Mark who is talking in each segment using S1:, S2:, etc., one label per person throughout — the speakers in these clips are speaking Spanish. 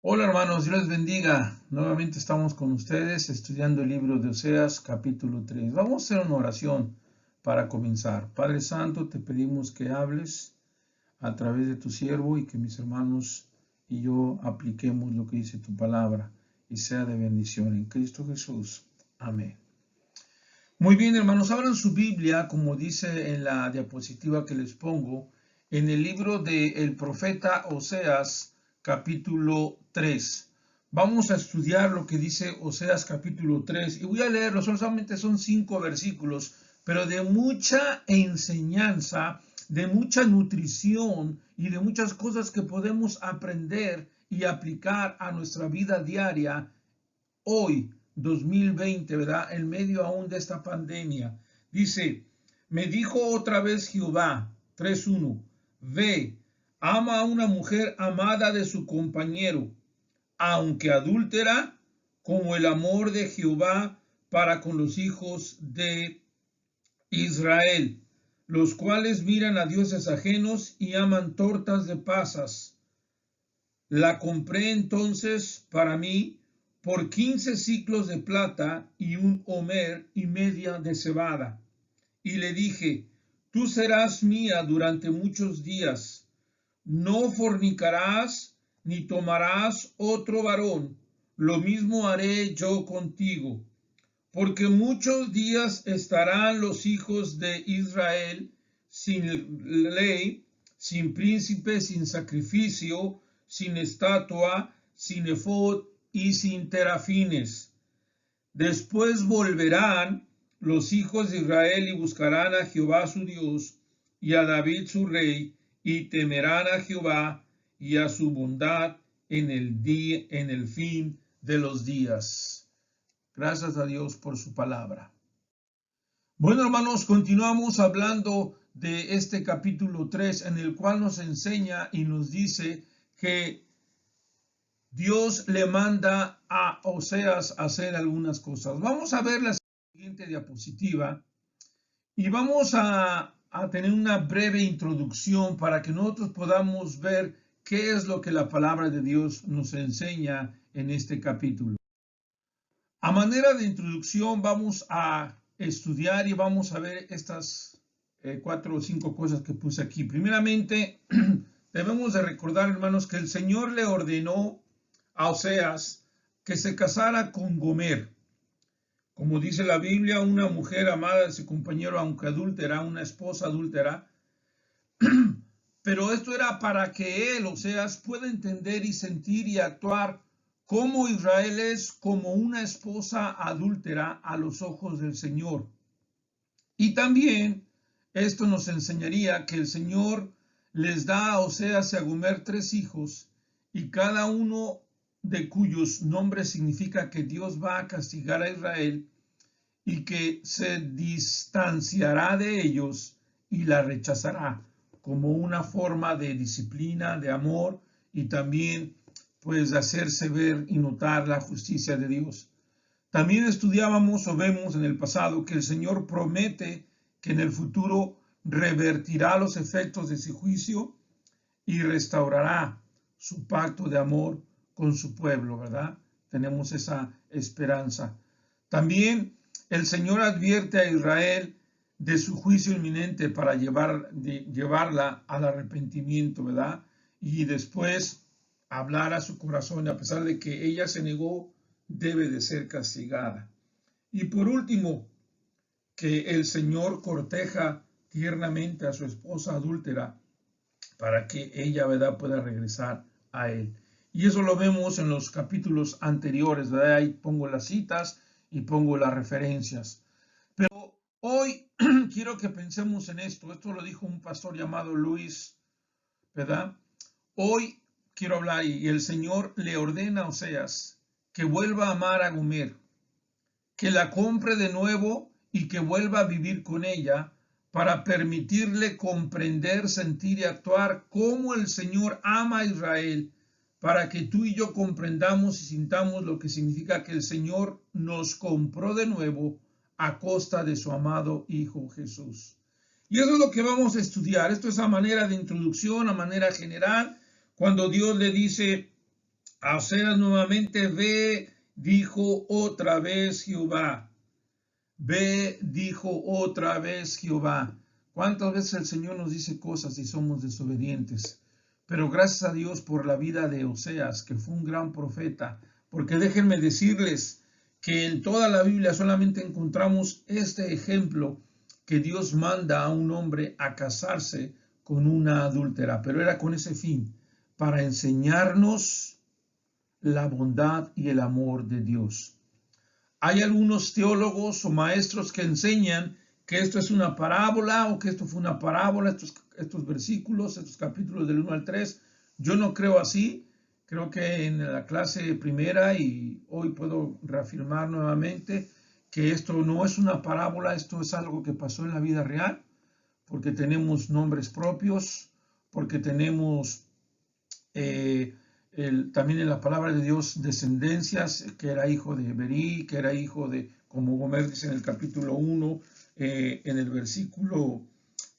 S1: Hola hermanos, Dios les bendiga. Nuevamente estamos con ustedes estudiando el libro de Oseas capítulo 3. Vamos a hacer una oración para comenzar. Padre Santo, te pedimos que hables a través de tu siervo y que mis hermanos y yo apliquemos lo que dice tu palabra y sea de bendición en Cristo Jesús. Amén. Muy bien hermanos, abran su Biblia como dice en la diapositiva que les pongo en el libro del profeta Oseas capítulo 3. Vamos a estudiar lo que dice Oseas capítulo 3 y voy a leerlo, solamente son 5 versículos, pero de mucha enseñanza, de mucha nutrición y de muchas cosas que podemos aprender y aplicar a nuestra vida diaria hoy, 2020, ¿verdad? En medio aún de esta pandemia. Dice, me dijo otra vez Jehová, 3:1, ve, ama a una mujer amada de su compañero, aunque adúltera, como el amor de Jehová para con los hijos de Israel, los cuales miran a dioses ajenos y aman tortas de pasas. La compré entonces para mí por 15 siclos de plata y un homer y media de cebada. Y le dije, tú serás mía durante muchos días. No fornicarás ni tomarás otro varón. Lo mismo haré yo contigo. Porque muchos días estarán los hijos de Israel sin ley, sin príncipe, sin sacrificio, sin estatua, sin efod y sin terafines. Después volverán los hijos de Israel y buscarán a Jehová su Dios y a David su rey, y temerán a Jehová y a su bondad en el fin de los días. Gracias a Dios por su palabra. Bueno, hermanos, continuamos hablando de este capítulo 3 en el cual nos enseña y nos dice que Dios le manda a Oseas hacer algunas cosas. Vamos a ver la siguiente diapositiva y vamos a tener una breve introducción para que nosotros podamos ver qué es lo que la palabra de Dios nos enseña en este capítulo. A manera de introducción vamos a estudiar y vamos a ver estas 4 o 5 cosas que puse aquí. Primeramente, debemos de recordar, hermanos, que el Señor le ordenó a Oseas que se casara con Gomer. Como dice la Biblia, una mujer amada de su compañero, aunque adúltera, una esposa adúltera. Pero esto era para que él, Oseas, pueda entender y sentir y actuar como Israel es como una esposa adúltera a los ojos del Señor. Y también esto nos enseñaría que el Señor les da a Oseas y a Gomer 3 hijos, y cada uno de cuyos nombres significa que Dios va a castigar a Israel y que se distanciará de ellos y la rechazará como una forma de disciplina, de amor y también pues de hacerse ver y notar la justicia de Dios. También estudiábamos o vemos en el pasado que el Señor promete que en el futuro revertirá los efectos de su juicio y restaurará su pacto de amor con su pueblo, ¿verdad? Tenemos esa esperanza. También el Señor advierte a Israel de su juicio inminente para llevarla al arrepentimiento, ¿verdad? Y después hablar a su corazón, a pesar de que ella se negó, debe de ser castigada. Y por último, que el Señor corteja tiernamente a su esposa adúltera para que ella, ¿verdad?, pueda regresar a él. Y eso lo vemos en los capítulos anteriores, ¿verdad? Ahí pongo las citas y pongo las referencias. Pero hoy quiero que pensemos en esto. Esto lo dijo un pastor llamado Luis, ¿verdad? Hoy quiero hablar y el Señor le ordena a Oseas que vuelva a amar a Gomer, que la compre de nuevo y que vuelva a vivir con ella para permitirle comprender, sentir y actuar como el Señor ama a Israel, para que tú y yo comprendamos y sintamos lo que significa que el Señor nos compró de nuevo a costa de su amado Hijo Jesús. Y eso es lo que vamos a estudiar. Esto es a manera de introducción, a manera general, cuando Dios le dice A Oseas nuevamente, ve, dijo otra vez Jehová. Ve, dijo otra vez Jehová. ¿Cuántas veces el Señor nos dice cosas y somos desobedientes? Pero gracias a Dios por la vida de Oseas, que fue un gran profeta, porque déjenme decirles que en toda la Biblia solamente encontramos este ejemplo, que Dios manda a un hombre a casarse con una adúltera, pero era con ese fin, para enseñarnos la bondad y el amor de Dios. Hay algunos teólogos o maestros que enseñan que esto es una parábola o que esto fue una parábola, estos versículos, estos capítulos del 1 al 3. Yo no creo así. Creo que en la clase primera, y hoy puedo reafirmar nuevamente, que esto no es una parábola, esto es algo que pasó en la vida real, porque tenemos nombres propios, porque tenemos también en la palabra de Dios descendencias, que era hijo de Berí, que era hijo de, como Gomer dice en el capítulo 1, en el versículo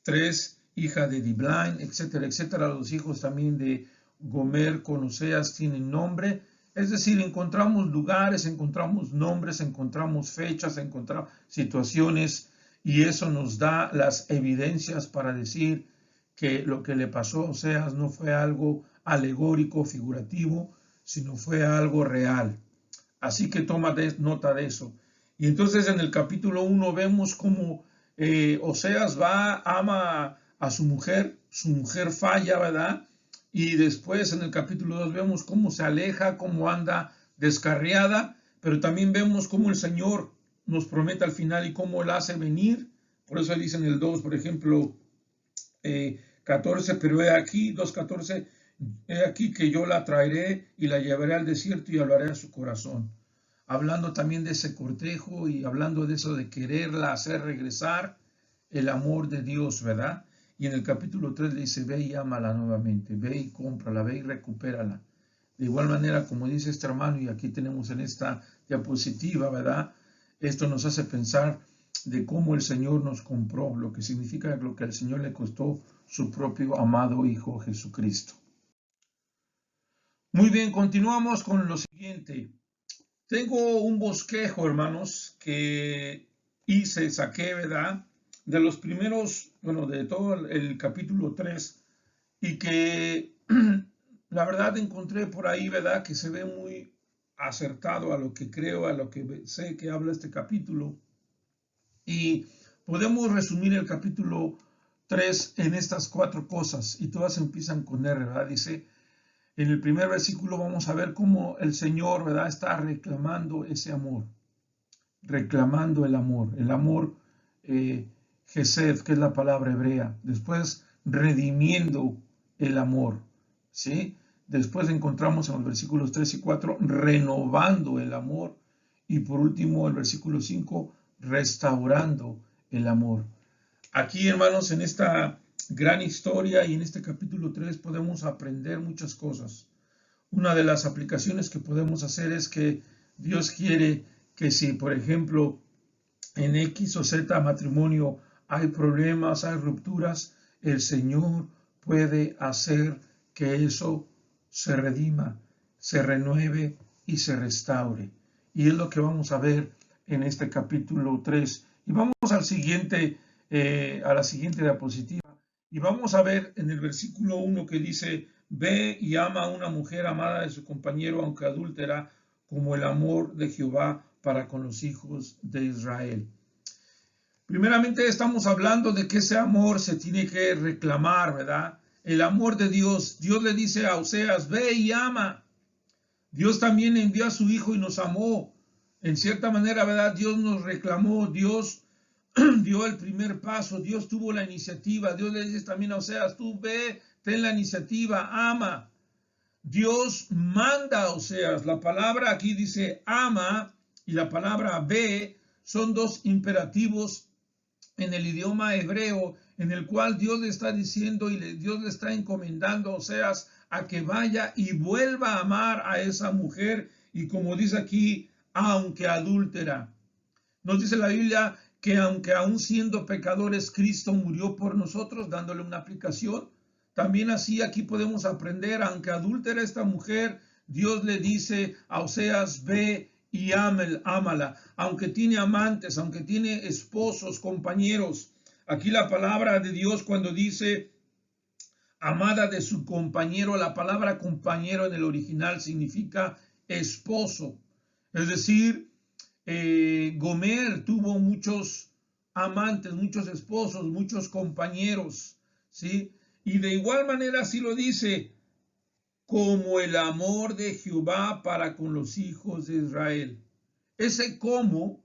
S1: 3, hija de Diblaim, etcétera, etcétera. Los hijos también de Gomer con Oseas tienen nombre. Es decir, encontramos lugares, encontramos nombres, encontramos fechas, encontramos situaciones, y eso nos da las evidencias para decir que lo que le pasó a Oseas no fue algo alegórico, figurativo, sino fue algo real. Así que toma nota de eso. Y entonces en el capítulo 1 vemos cómo Oseas ama a su mujer falla, ¿verdad? Y después en el capítulo 2 vemos cómo se aleja, cómo anda descarriada, pero también vemos cómo el Señor nos promete al final y cómo la hace venir. Por eso dice en el 2, por ejemplo, 14, pero he aquí, 2:14, he aquí que yo la traeré y la llevaré al desierto y hablaré a su corazón. Hablando también de ese cortejo y hablando de eso de quererla hacer regresar, el amor de Dios, ¿verdad? Y en el capítulo 3 le dice, ve y ámala nuevamente, ve y cómprala, ve y recupérala. De igual manera, como dice este hermano, y aquí tenemos en esta diapositiva, ¿verdad? Esto nos hace pensar de cómo el Señor nos compró, lo que significa lo que al Señor le costó su propio amado Hijo Jesucristo. Muy bien, continuamos con lo siguiente. Tengo un bosquejo, hermanos, que saqué, ¿verdad? De los primeros, bueno, de todo el capítulo 3, y que la verdad encontré por ahí, ¿verdad? Que se ve muy acertado a lo que creo, a lo que sé que habla este capítulo. Y podemos resumir el capítulo 3 en estas 4 cosas, y todas empiezan con R, ¿verdad? Dice, en el primer versículo vamos a ver cómo el Señor, ¿verdad?, está reclamando ese amor, reclamando el amor Gesed, que es la palabra hebrea. Después, redimiendo el amor, ¿sí? Después encontramos en los versículos 3 y 4, renovando el amor. Y por último, el versículo 5, restaurando el amor. Aquí, hermanos, en esta gran historia y en este capítulo 3 podemos aprender muchas cosas. Una de las aplicaciones que podemos hacer es que Dios quiere que si, por ejemplo, en X o Z matrimonio hay problemas, hay rupturas, el Señor puede hacer que eso se redima, se renueve y se restaure. Y es lo que vamos a ver en este capítulo 3. Y vamos al siguiente, a la siguiente diapositiva. Y vamos a ver en el versículo 1 que dice, ve y ama a una mujer amada de su compañero, aunque adúltera, como el amor de Jehová para con los hijos de Israel. Primeramente estamos hablando de que ese amor se tiene que reclamar, ¿verdad? El amor de Dios. Dios le dice a Oseas, ve y ama. Dios también envió a su Hijo y nos amó. En cierta manera, ¿verdad? Dios nos reclamó, Dios dio el primer paso, Dios tuvo la iniciativa. Dios le dice también a Oseas, tú ve, ten la iniciativa, ama. Dios manda a Oseas. La palabra aquí dice ama y la palabra ve son dos imperativos en el idioma hebreo, en el cual Dios le está diciendo y Dios le está encomendando a Oseas a que vaya y vuelva a amar a esa mujer, y como dice aquí, aunque adúltera. Nos dice la Biblia que aunque aún siendo pecadores, Cristo murió por nosotros, dándole una aplicación. También así aquí podemos aprender, aunque adúltera esta mujer, Dios le dice a Oseas, ve y ámala, aunque tiene amantes, aunque tiene esposos, compañeros. Aquí la palabra de Dios cuando dice amada de su compañero, la palabra compañero en el original significa esposo. Es decir, Gomer tuvo muchos amantes, muchos esposos, muchos compañeros, ¿sí? Y de igual manera así lo dice, como el amor de Jehová para con los hijos de Israel. Ese cómo,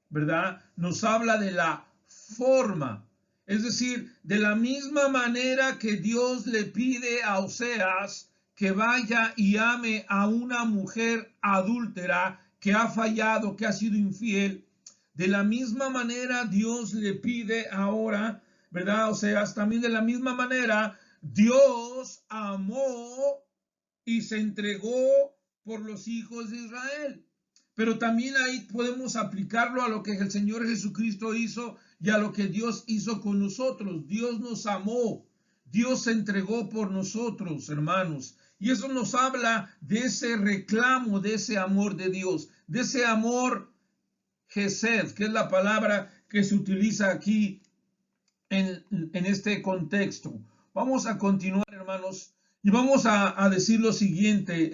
S1: ¿verdad? Nos habla de la forma. Es decir, de la misma manera que Dios le pide a Oseas que vaya y ame a una mujer adúltera que ha fallado, que ha sido infiel, de la misma manera Dios le pide ahora, ¿verdad? Oseas, también de la misma manera Dios amó y se entregó por los hijos de Israel. Pero también ahí podemos aplicarlo a lo que el Señor Jesucristo hizo y a lo que Dios hizo con nosotros. Dios nos amó, Dios se entregó por nosotros, hermanos. Y eso nos habla de ese reclamo, de ese amor de Dios, de ese amor Gesed, que es la palabra que se utiliza aquí en este contexto. Vamos a continuar, hermanos, y vamos a decir lo siguiente.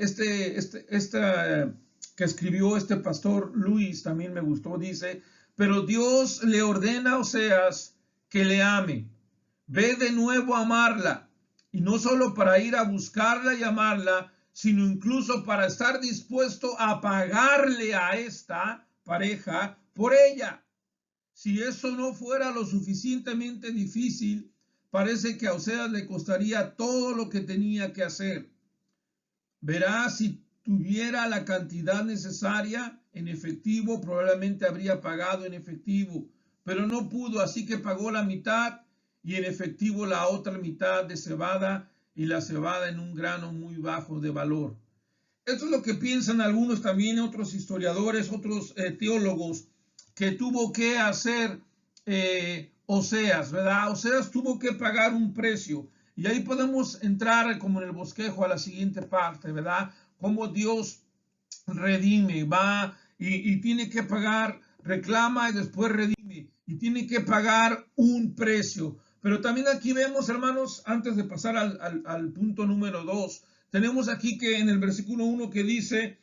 S1: Que escribió este pastor Luis, también me gustó, dice, pero Dios le ordena a Oseas que le ame. Ve de nuevo a amarla, y no solo para ir a buscarla y amarla, sino incluso para estar dispuesto a pagarle a esta pareja por ella. Si eso no fuera lo suficientemente difícil, parece que a Oseas le costaría todo lo que tenía que hacer. Verá, si tuviera la cantidad necesaria en efectivo, probablemente habría pagado en efectivo, pero no pudo, así que pagó la mitad y en efectivo la otra mitad de cebada, y la cebada en un grano muy bajo de valor. Esto es lo que piensan algunos también, otros historiadores, otros teólogos, que tuvo que hacer Oseas, ¿verdad? Oseas tuvo que pagar un precio. Y ahí podemos entrar como en el bosquejo a la siguiente parte, ¿verdad? Cómo Dios redime, va y tiene que pagar, reclama y después redime. Y tiene que pagar un precio. Pero también aquí vemos, hermanos, antes de pasar al punto número 2, tenemos aquí que en el versículo 1 que dice,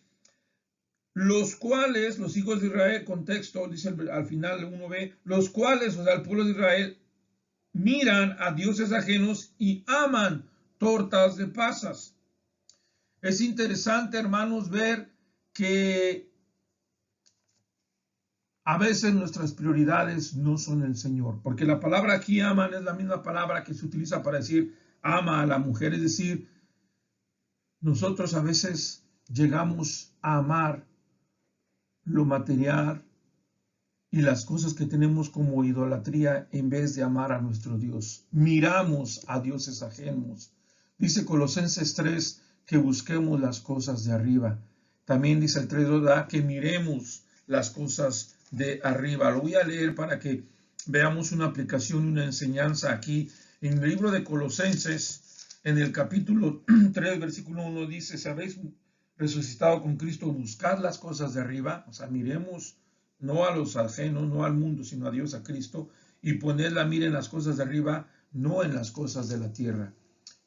S1: los cuales, los hijos de Israel, contexto, dice al final 1b, los cuales, o sea, el pueblo de Israel, miran a dioses ajenos y aman tortas de pasas. Es interesante, hermanos, ver que a veces nuestras prioridades no son el Señor, porque la palabra aquí aman es la misma palabra que se utiliza para decir ama a la mujer, es decir, nosotros a veces llegamos a amar lo material y las cosas que tenemos como idolatría en vez de amar a nuestro Dios. Miramos a dioses ajenos. Dice Colosenses 3 que busquemos las cosas de arriba. También dice el 3:2 que miremos las cosas de arriba. Lo voy a leer para que veamos una aplicación y una enseñanza aquí. En el libro de Colosenses, en el capítulo 3, versículo 1, dice, si habéis resucitado con Cristo, buscad las cosas de arriba, o sea, miremos no a los ajenos, no al mundo, sino a Dios, a Cristo, y poned la mira en las cosas de arriba, no en las cosas de la tierra.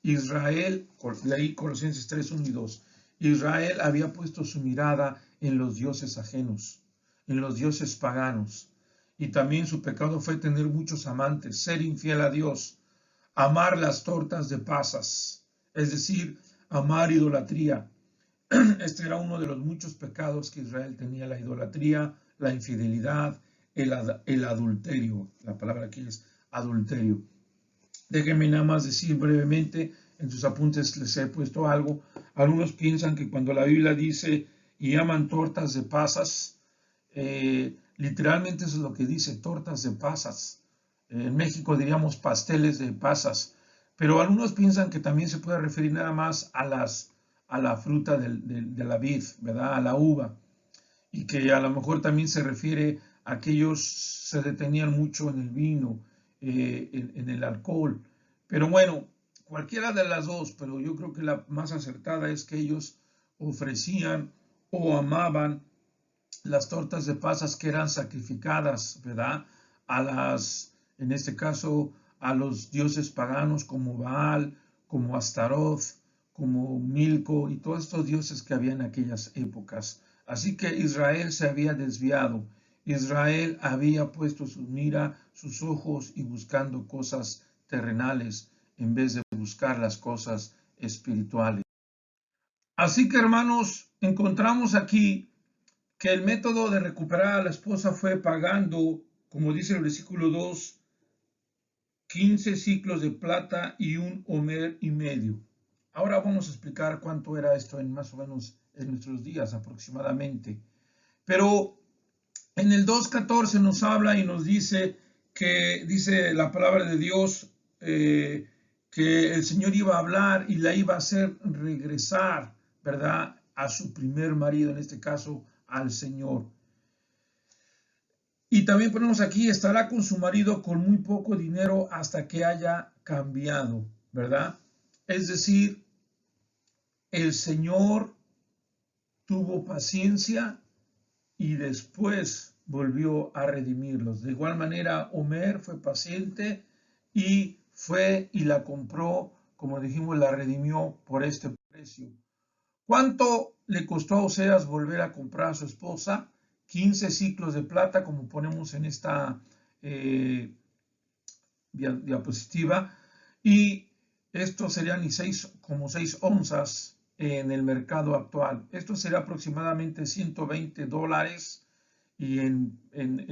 S1: Israel, leí Colosenses 3, 1 y 2, Israel había puesto su mirada en los dioses ajenos, en los dioses paganos, y también su pecado fue tener muchos amantes, ser infiel a Dios, amar las tortas de pasas, es decir, amar idolatría. Este era uno de los muchos pecados que Israel tenía, la idolatría, la infidelidad, el adulterio. La palabra aquí es adulterio. Déjenme nada más decir brevemente, en sus apuntes les he puesto algo. Algunos piensan que cuando la Biblia dice y aman tortas de pasas, literalmente eso es lo que dice, tortas de pasas. En México diríamos pasteles de pasas, pero algunos piensan que también se puede referir nada más a la fruta de la vid, ¿verdad? A la uva, y que a lo mejor también se refiere a que ellos se detenían mucho en el vino, en el alcohol. Pero bueno, cualquiera de las dos, pero yo creo que la más acertada es que ellos ofrecían o amaban las tortas de pasas que eran sacrificadas, ¿verdad? En este caso, a los dioses paganos como Baal, como Astaroth, como Milco y todos estos dioses que había en aquellas épocas. Así que Israel se había desviado. Israel había puesto su mira, sus ojos y buscando cosas terrenales en vez de buscar las cosas espirituales. Así que, hermanos, encontramos aquí que el método de recuperar a la esposa fue pagando, como dice el versículo 2, 15 ciclos de plata y un homer y medio. Ahora vamos a explicar cuánto era esto en más o menos en nuestros días aproximadamente. Pero en el 2.14 nos habla y nos dice que, dice la palabra de Dios, que el Señor iba a hablar y la iba a hacer regresar, ¿verdad?, a su primer marido, en este caso al Señor. Y también ponemos aquí, estará con su marido con muy poco dinero hasta que haya cambiado, ¿verdad? Es decir, el Señor tuvo paciencia y después volvió a redimirlos. De igual manera, Homer fue paciente y fue y la compró, como dijimos, la redimió por este precio. ¿Cuánto le costó a Oseas volver a comprar a su esposa? 15 ciclos de plata, como ponemos en esta diapositiva, y esto serían como 6 onzas en el mercado actual. Esto sería aproximadamente $120 y en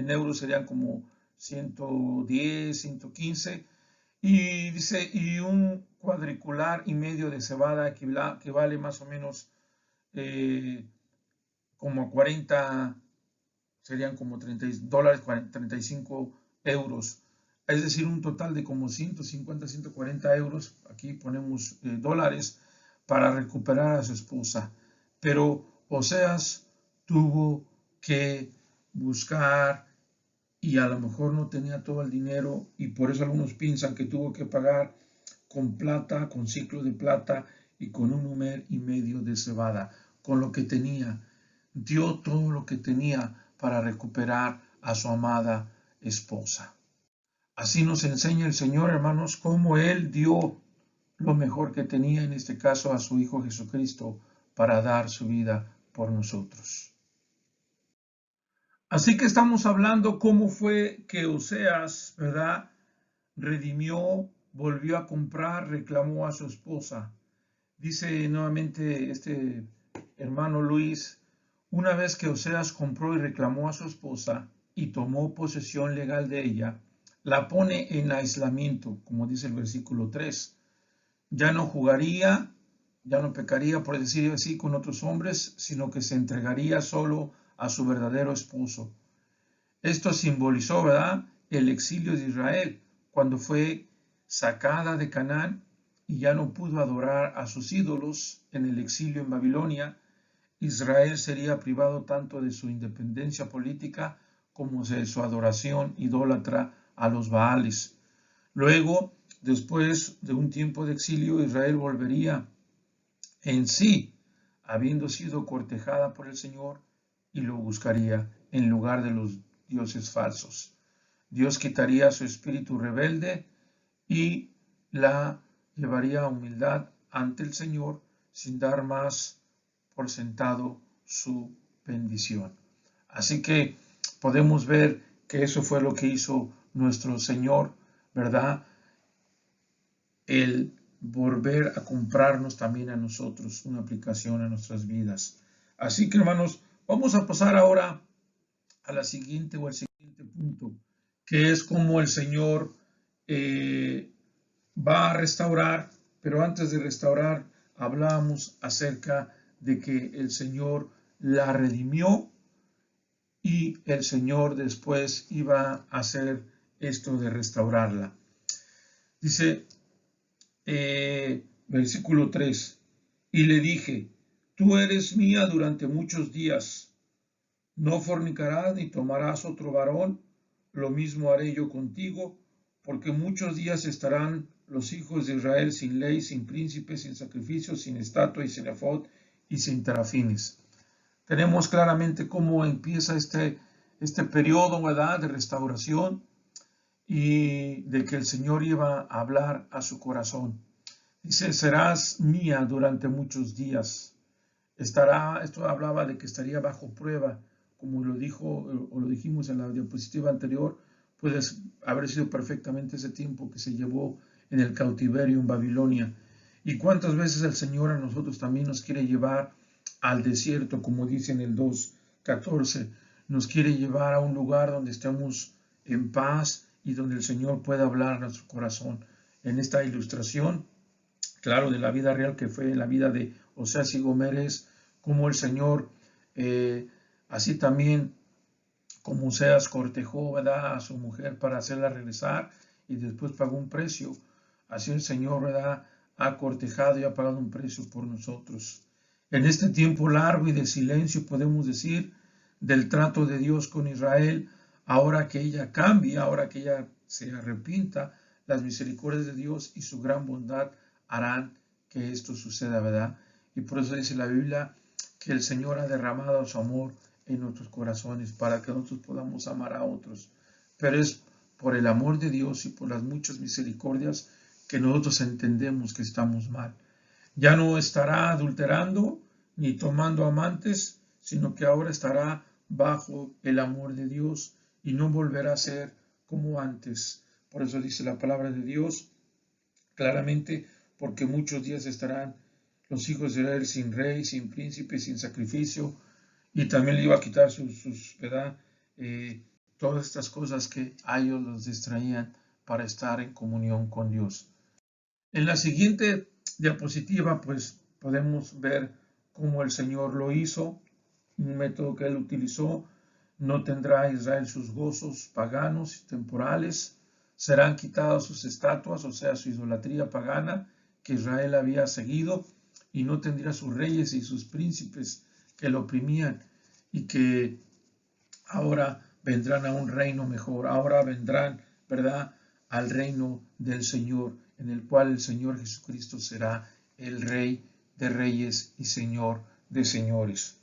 S1: euros serían como 110, 115. Y dice, y un cuadricular y medio de cebada que vale más o menos como 40, serían como $30, 35 euros. Es decir, un total de como 150, 140 euros, aquí ponemos dólares, para recuperar a su esposa. Pero Oseas tuvo que buscar y a lo mejor no tenía todo el dinero y por eso algunos piensan que tuvo que pagar con plata, con ciclo de plata y con un homer y medio de cebada, con lo que tenía. Dio todo lo que tenía para recuperar a su amada esposa. Así nos enseña el Señor, hermanos, cómo Él dio lo mejor que tenía, en este caso a su Hijo Jesucristo, para dar su vida por nosotros. Así que estamos hablando cómo fue que Oseas, ¿verdad?, redimió, volvió a comprar, reclamó a su esposa. Dice nuevamente este hermano Luis, una vez que Oseas compró y reclamó a su esposa y tomó posesión legal de ella, la pone en aislamiento, como dice el versículo 3. Ya no jugaría, ya no pecaría, por decir así, con otros hombres, sino que se entregaría solo a su verdadero esposo. Esto simbolizó, ¿verdad?, el exilio de Israel, cuando fue sacada de Canaán y ya no pudo adorar a sus ídolos en el exilio en Babilonia. Israel sería privado tanto de su independencia política como de su adoración idólatra a los Baales. Luego, después de un tiempo de exilio, Israel volvería en sí, habiendo sido cortejada por el Señor, y lo buscaría en lugar de los dioses falsos. Dios quitaría su espíritu rebelde y la llevaría a humildad ante el Señor sin dar más por sentado su bendición. Así que podemos ver que eso fue lo que hizo nuestro Señor, ¿verdad? El volver a comprarnos también a nosotros, una aplicación a nuestras vidas. Así que, hermanos, vamos a pasar ahora a la siguiente o al siguiente punto, que es cómo el Señor va a restaurar, pero antes de restaurar hablábamos acerca de que el Señor la redimió y el Señor después iba a hacer esto de restaurarla. Dice versículo 3, y le dije, tú eres mía durante muchos días, no fornicarás ni tomarás otro varón, lo mismo haré yo contigo, porque muchos días estarán los hijos de Israel sin ley, sin príncipe, sin sacrificio, sin estatua y sin efod, y sin terafines. Tenemos claramente cómo empieza este periodo, ¿verdad?, de restauración y de que el Señor iba a hablar a su corazón. Dice, serás mía durante muchos días. Esto hablaba de que estaría bajo prueba, como lo dijo o lo dijimos en la diapositiva anterior, puede haber sido perfectamente ese tiempo que se llevó en el cautiverio en Babilonia. Y cuántas veces el Señor a nosotros también nos quiere llevar al desierto, como dice en el 2:14, nos quiere llevar a un lugar donde estemos en paz y donde el Señor pueda hablar a nuestro corazón. En esta ilustración, claro, de la vida real que fue en la vida de Oseas y Gomeres, como el Señor, así también como Oseas cortejó, ¿verdad?, a su mujer para hacerla regresar y después pagó un precio. Así el Señor, ¿verdad?, ha cortejado y ha pagado un precio por nosotros. En este tiempo largo y de silencio, podemos decir, del trato de Dios con Israel, ahora que ella cambia, ahora que ella se arrepienta, las misericordias de Dios y su gran bondad harán que esto suceda, ¿verdad? Y por eso dice la Biblia que el Señor ha derramado su amor en nuestros corazones para que nosotros podamos amar a otros. Pero es por el amor de Dios y por las muchas misericordias que nosotros entendemos que estamos mal. Ya no estará adulterando ni tomando amantes, sino que ahora estará bajo el amor de Dios y no volverá a ser como antes. Por eso dice la palabra de Dios claramente, porque muchos días estarán los hijos de Israel sin rey, sin príncipe, sin sacrificio, y también le iba a quitar ¿verdad? Todas estas cosas que a ellos los distraían para estar en comunión con Dios. En la siguiente diapositiva, pues podemos ver cómo el Señor lo hizo, un método que él utilizó. No tendrá Israel sus gozos paganos y temporales, serán quitadas sus estatuas, o sea, su idolatría pagana que Israel había seguido, y no tendría sus reyes y sus príncipes que lo oprimían y que ahora vendrán a un reino mejor, ahora vendrán, ¿verdad?, al reino del Señor, en el cual el Señor Jesucristo será el Rey de reyes y Señor de señores.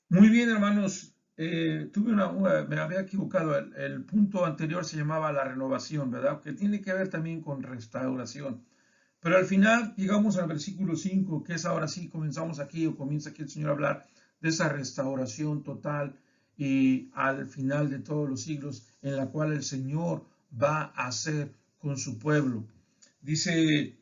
S1: Muy bien, hermanos, me había equivocado, el punto anterior se llamaba la renovación, ¿verdad?, que tiene que ver también con restauración. Pero al final llegamos al versículo 5, que es ahora sí, comienza aquí el Señor a hablar de esa restauración total y al final de todos los siglos, en la cual el Señor va a hacer con su pueblo. Dice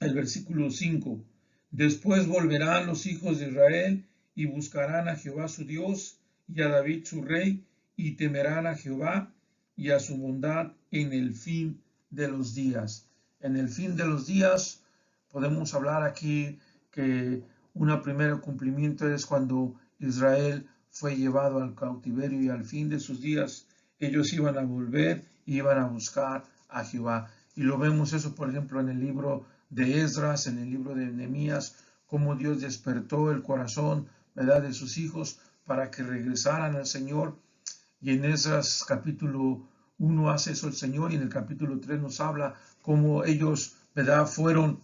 S1: el versículo 5, después volverán los hijos de Israel y buscarán a Jehová su Dios y a David su rey, y temerán a Jehová y a su bondad en el fin de los días. En el fin de los días podemos hablar aquí que un primer cumplimiento es cuando Israel fue llevado al cautiverio, y al fin de sus días ellos iban a volver y iban a buscar a Jehová. Y lo vemos eso, por ejemplo, en el libro de Esdras, en el libro de Nehemías, cómo Dios despertó el corazón, ¿verdad?, de sus hijos para que regresaran al Señor. Y en Esdras capítulo 1 hace eso el Señor, y en el capítulo 3 nos habla cómo ellos, ¿verdad?, fueron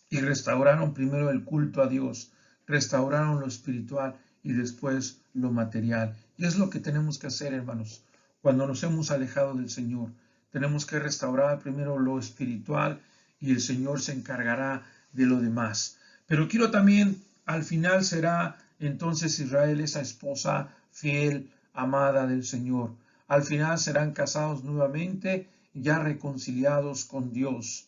S1: y restauraron primero el culto a Dios, restauraron lo espiritual y después lo material. Y es lo que tenemos que hacer, hermanos, cuando nos hemos alejado del Señor. Tenemos que restaurar primero lo espiritual y el Señor se encargará de lo demás. Pero quiero también, al final será entonces Israel esa esposa fiel, amada del Señor. Al final serán casados nuevamente, ya reconciliados con Dios,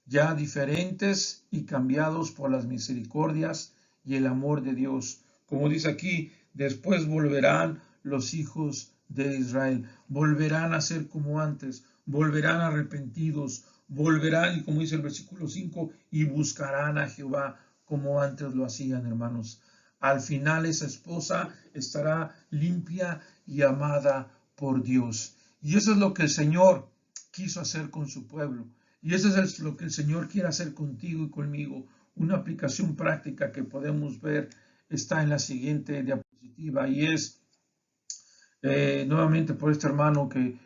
S1: ya diferentes y cambiados por las misericordias y el amor de Dios. Como dice aquí, después volverán los hijos de Israel, volverán a ser como antes, volverán arrepentidos, volverán, y como dice el versículo 5, y buscarán a Jehová como antes lo hacían, hermanos. Al final esa esposa estará limpia y amada por Dios. Y eso es lo que el Señor quiso hacer con su pueblo. Y eso es lo que el Señor quiere hacer contigo y conmigo. Una aplicación práctica que podemos ver está en la siguiente diapositiva, y es nuevamente por este hermano que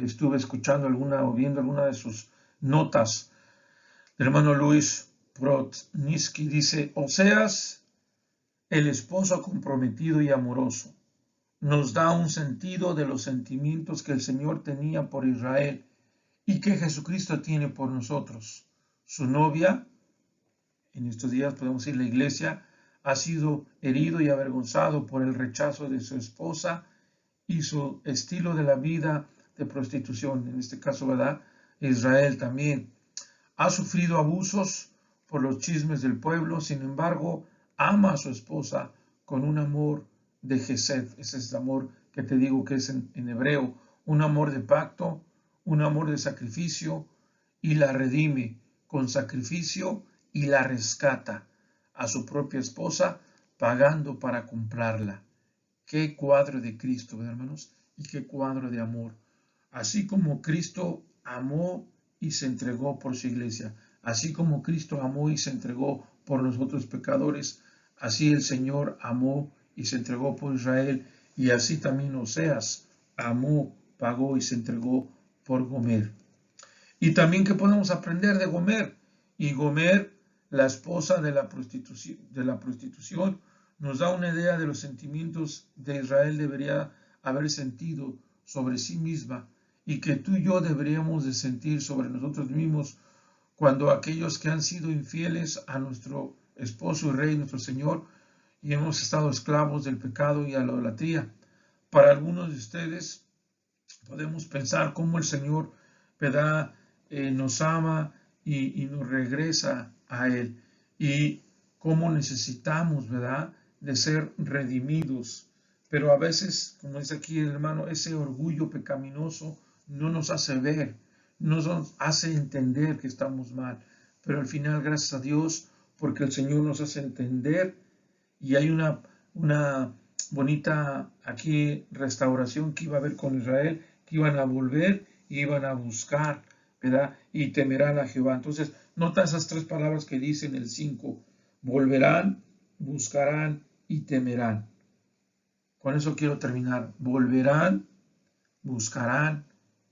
S1: estuve escuchando o viendo alguna de sus notas, del hermano Luis. Protnitzky dice, Oseas, el esposo comprometido y amoroso, nos da un sentido de los sentimientos que el Señor tenía por Israel y que Jesucristo tiene por nosotros. Su novia, en estos días podemos decir la iglesia, ha sido herido y avergonzado por el rechazo de su esposa y su estilo de la vida de prostitución. En este caso, ¿verdad? Israel también ha sufrido abusos por los chismes del pueblo, sin embargo, ama a su esposa con un amor de Gesed. Ese es el amor que te digo que es en hebreo, un amor de pacto, un amor de sacrificio, y la redime con sacrificio y la rescata a su propia esposa, pagando para comprarla. Qué cuadro de Cristo, hermanos, y qué cuadro de amor. Así como Cristo amó y se entregó por su iglesia, así como Cristo amó y se entregó por los otros pecadores, así el Señor amó y se entregó por Israel, y así también Oseas amó, pagó y se entregó por Gomer. Y también que podemos aprender de Gomer. Y Gomer, la esposa de la prostitución, nos da una idea de los sentimientos de Israel debería haber sentido sobre sí misma y que tú y yo deberíamos de sentir sobre nosotros mismos cuando aquellos que han sido infieles a nuestro esposo y rey, nuestro Señor, y hemos estado esclavos del pecado y a la idolatría. Para algunos de ustedes podemos pensar cómo el Señor, ¿verdad?, nos ama y nos regresa a Él, y cómo necesitamos, ¿verdad?, de ser redimidos. Pero a veces, como dice aquí el hermano, ese orgullo pecaminoso no nos hace ver, no nos hace entender que estamos mal. Pero al final, gracias a Dios, porque el Señor nos hace entender, y hay una bonita aquí restauración que iba a haber con Israel, que iban a volver y iban a buscar, ¿verdad? Y temerán a Jehová. Entonces, nota esas tres palabras que dice en el 5, volverán, buscarán y temerán. Con eso quiero terminar. Volverán, buscarán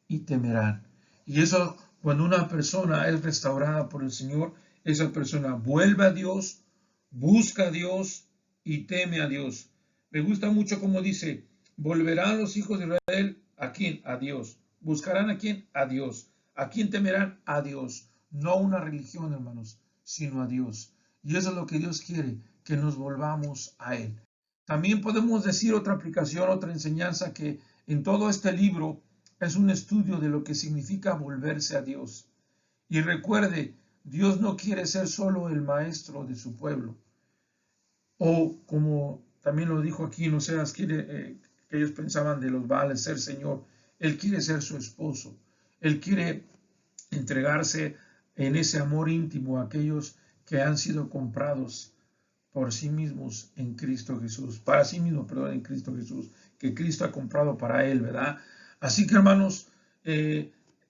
S1: y temerán. Y eso, cuando una persona es restaurada por el Señor, esa persona vuelve a Dios, busca a Dios y teme a Dios. Me gusta mucho como dice, volverán los hijos de Israel, ¿a quién? A Dios. ¿Buscarán a quién? A Dios. ¿A quién temerán? A Dios. No una religión, hermanos, sino a Dios. Y eso es lo que Dios quiere, que nos volvamos a Él. También podemos decir otra aplicación, otra enseñanza, que en todo este libro es un estudio de lo que significa volverse a Dios. Y recuerde, Dios no quiere ser solo el maestro de su pueblo. O como también lo dijo aquí en Oseas, quiere que ellos pensaban de los Baales ser Señor. Él quiere ser su esposo. Él quiere entregarse en ese amor íntimo a aquellos que han sido comprados por sí mismos en Cristo Jesús, para sí mismos, perdón, en Cristo Jesús, que Cristo ha comprado para él, ¿verdad? Así que, hermanos, esto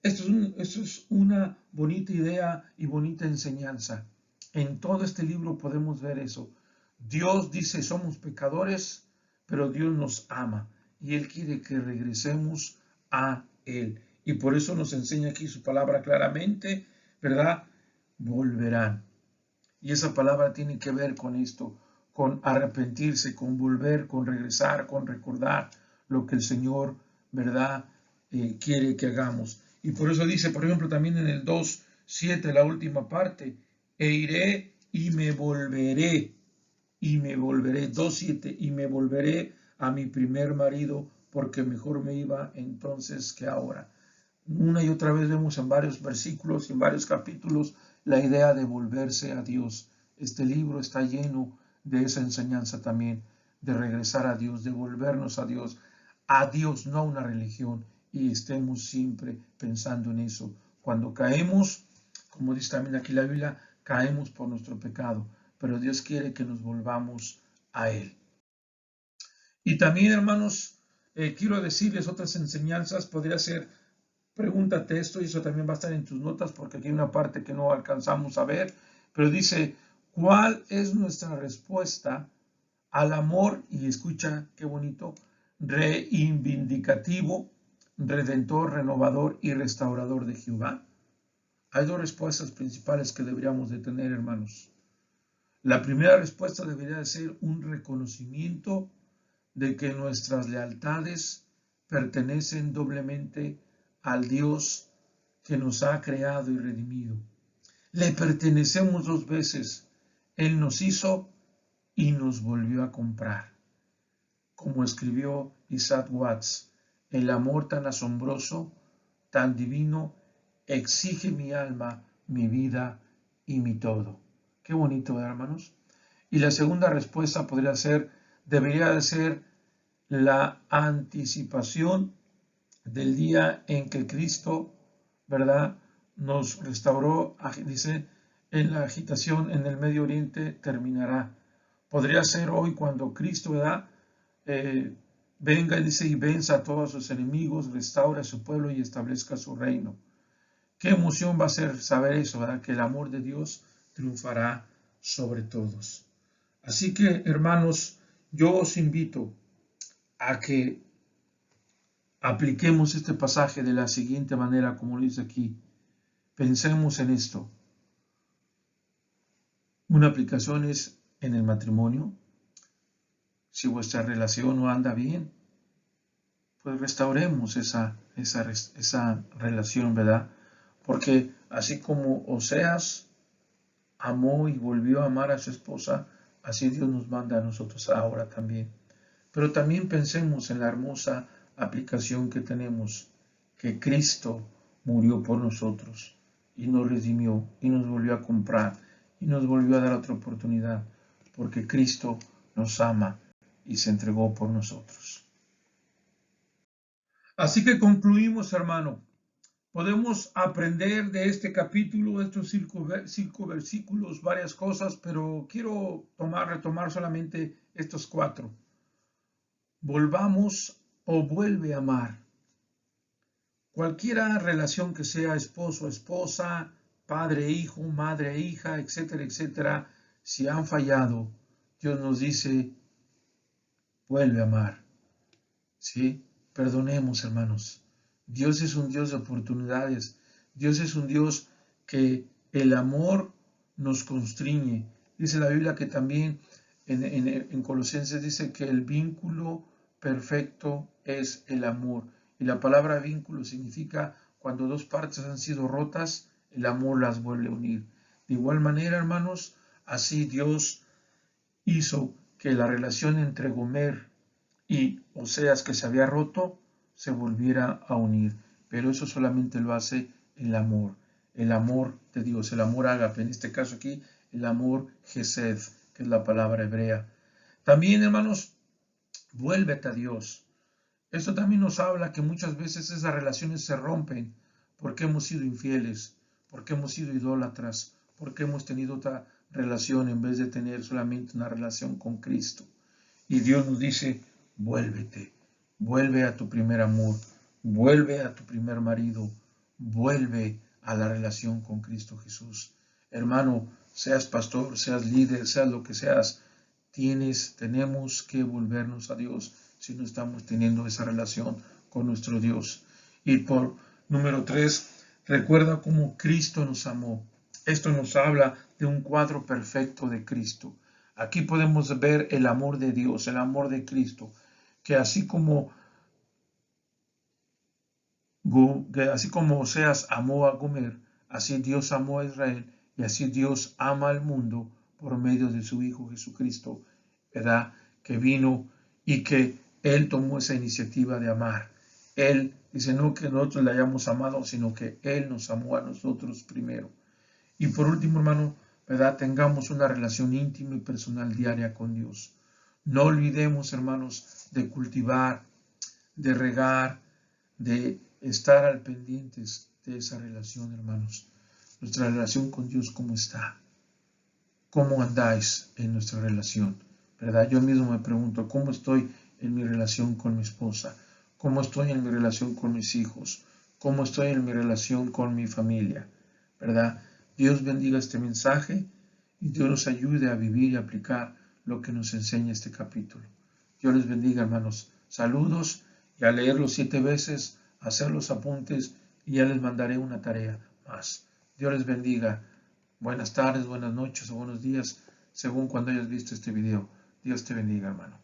S1: es una bonita idea y bonita enseñanza. En todo este libro podemos ver eso. Dios dice, somos pecadores, pero Dios nos ama y Él quiere que regresemos a Él. Y por eso nos enseña aquí su palabra claramente, ¿verdad? Volverán. Y esa palabra tiene que ver con esto, con arrepentirse, con volver, con regresar, con recordar lo que el Señor, ¿verdad?, quiere que hagamos. Y por eso dice, por ejemplo, también en el 2:7, la última parte, e iré y me volveré, 2:7, y me volveré a mi primer marido, porque mejor me iba entonces que ahora. Una y otra vez vemos en varios versículos y en varios capítulos la idea de volverse a Dios. Este libro está lleno de esa enseñanza también, de regresar a Dios, de volvernos a Dios, no a una religión, y estemos siempre pensando en eso. Cuando caemos, como dice también aquí la Biblia, caemos por nuestro pecado, pero Dios quiere que nos volvamos a Él. Y también, hermanos, quiero decirles otras enseñanzas, podría ser, pregúntate esto, y eso también va a estar en tus notas porque aquí hay una parte que no alcanzamos a ver, pero dice, ¿cuál es nuestra respuesta al amor? Y escucha qué bonito, reivindicativo, redentor, renovador y restaurador de Jehová. Hay dos respuestas principales que deberíamos de tener, hermanos. La primera respuesta debería de ser un reconocimiento de que nuestras lealtades pertenecen doblemente al Dios que nos ha creado y redimido. Le pertenecemos dos veces. Él nos hizo y nos volvió a comprar. Como escribió Isaac Watts, el amor tan asombroso, tan divino, exige mi alma, mi vida y mi todo. Qué bonito, hermanos. Y la segunda respuesta debería de ser la anticipación del día en que Cristo, ¿verdad?, nos restauró. Dice, en la agitación en el Medio Oriente terminará. Podría ser hoy cuando Cristo, ¿verdad?, venga, dice, y venza a todos sus enemigos, restaure a su pueblo y establezca su reino. Qué emoción va a ser saber eso, ¿verdad?, que el amor de Dios triunfará sobre todos. Así que, hermanos, yo os invito a que apliquemos este pasaje de la siguiente manera, como lo dice aquí. Pensemos en esto. Una aplicación es en el matrimonio. Si vuestra relación no anda bien, pues restauremos esa relación, ¿verdad? Porque así como Oseas amó y volvió a amar a su esposa, así Dios nos manda a nosotros ahora también. Pero también pensemos en la hermosa aplicación que tenemos, que Cristo murió por nosotros y nos redimió y nos volvió a comprar y nos volvió a dar otra oportunidad, porque Cristo nos ama y se entregó por nosotros. Así que concluimos, hermano. Podemos aprender de este capítulo, estos cinco versículos, varias cosas, pero quiero retomar solamente estos 4. Volvamos o vuelve a amar. Cualquiera relación que sea esposo, esposa, padre, hijo, madre, hija, etcétera, etcétera, si han fallado, Dios nos dice, vuelve a amar. ¿Sí? Perdonemos, hermanos. Dios es un Dios de oportunidades. Dios es un Dios que el amor nos constriñe. Dice la Biblia que también en Colosenses dice que el vínculo perfecto es el amor. Y la palabra vínculo significa cuando dos partes han sido rotas, el amor las vuelve a unir. De igual manera, hermanos, así Dios hizo que la relación entre Gomer y Oseas, que se había roto, se volviera a unir. Pero eso solamente lo hace el amor de Dios, el amor ágape, en este caso aquí, el amor Gesed, que es la palabra hebrea. También, hermanos, vuélvete a Dios. Esto también nos habla que muchas veces esas relaciones se rompen porque hemos sido infieles, porque hemos sido idólatras, porque hemos tenido otra relación en vez de tener solamente una relación con Cristo. Y Dios nos dice, vuélvete, vuelve a tu primer amor, vuelve a tu primer marido, vuelve a la relación con Cristo Jesús. Hermano, seas pastor, seas líder, seas lo que seas, tenemos que volvernos a Dios si no estamos teniendo esa relación con nuestro Dios. Y por número 3, recuerda cómo Cristo nos amó. Esto nos habla de un cuadro perfecto de Cristo. Aquí podemos ver el amor de Dios, el amor de Cristo, que así como Oseas amó a Gomer, así Dios amó a Israel y así Dios ama al mundo por medio de su Hijo Jesucristo, ¿verdad? Que vino y que Él tomó esa iniciativa de amar. Él dice no que nosotros le hayamos amado, sino que Él nos amó a nosotros primero. Y por último, hermano, ¿verdad? Tengamos una relación íntima y personal diaria con Dios. No olvidemos, hermanos, de cultivar, de regar, de estar al pendientes de esa relación, hermanos. Nuestra relación con Dios, ¿cómo está? ¿Cómo andáis en nuestra relación? ¿Verdad? Yo mismo me pregunto, ¿cómo estoy en mi relación con mi esposa? ¿Cómo estoy en mi relación con mis hijos? ¿Cómo estoy en mi relación con mi familia? ¿Verdad? Dios bendiga este mensaje y Dios nos ayude a vivir y aplicar lo que nos enseña este capítulo. Dios les bendiga, hermanos. Saludos y a leerlo 7 veces, hacer los apuntes y ya les mandaré una tarea más. Dios les bendiga. Buenas tardes, buenas noches o buenos días, según cuando hayas visto este video. Dios te bendiga, hermano.